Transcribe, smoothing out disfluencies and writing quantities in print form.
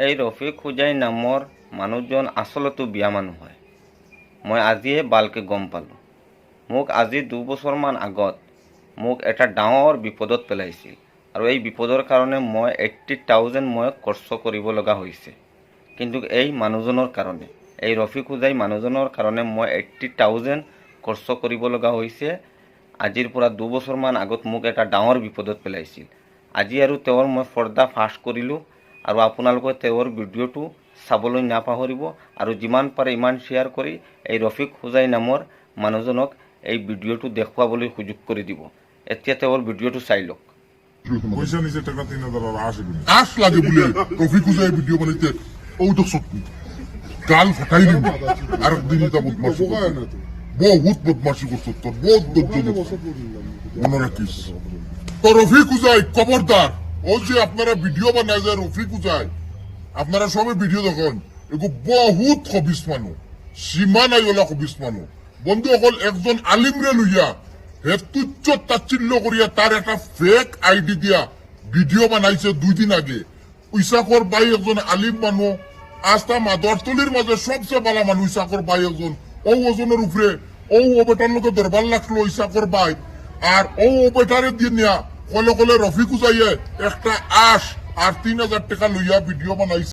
এই ৰফিক হোজাই নামৰ মানুহজন আচলতে বিয়া মানুহ হয়। মই আজিয়ে ভালকৈ গম পালোঁ। মোক আজি 2 বছৰমান আগত মোক এটা ডাঙৰ বিপদত পেলাইছিল আৰু এই বিপদৰ কাৰণে মই 80,000 মই খৰচ কৰিব লগা হৈছে। কিন্তু এই মানুহজনৰ কাৰণে, এই ৰফিক হোজাই মানুহজনৰ কাৰণে মই 80,000 খৰচ কৰিব লগা হৈছে। আজিৰ পৰা 2 বছৰমান আগত মোক এটা ডাঙৰ বিপদত পেলাইছিল। আজি আৰু তেওঁৰ মই পৰ্দা ফাঁচ কৰিলোঁ আৰু আপোনালোকে তেওঁৰ ভিডিঅ'টো চাবলৈ নাপাহৰিব আৰু যিমান পাৰে ইমান শ্বেয়াৰ কৰি এই ৰফিক হোজাই নামৰ মানুহজনক এই ভিডিঅ'টো দেখুৱাবলৈ সুযোগ কৰি দিব। এতিয়া তেওঁৰ ভিডিঅ'টো চাই লওক। পয়সা নিচে টাকা 3,000 আর আশ লাগে বলে রফিক হুজাই ভিডিও বানাইতে ও তো সত্যি গাল ফাটাই দিবি আর একদিন এটা বদমাশি বহুত বদমাশি করছো তোর বহুত মনে রাখিস তো রফিক হুজাই খবরদার ও যে আপনারা ভিডিও বানায় যায় রফিক হুজাই আপনারা সবাই ভিডিও দেখুন এগো বহুত খবিস মানুষ সীমা নাই ওলা খবিস মানুষ বন্ধু অকল একজন আলিমরে লইয়া তুচ্ছ তাচ্ছিল্য করিয়া তার একটা ফেক আইডি দিয়া ভিডিও বানাইছে 2 দিন আগে। ইসাকর ভাই একজন আলিম মানুষ আস্থা মাদরতলির মাঝে সবচেয়ে ভালো মানুষ ইসাকর ভাই একজন ও ওজনের উপরে ও বেটার লোকে দরবার লাগলো ইসাকর ভাই আর ও বেটারে দিয়ে নিয়া কলে কলে রফিক হুজাইয়ে একটা আশ আর 3,000 টাকা লইয়া ভিডিও বানাইছে।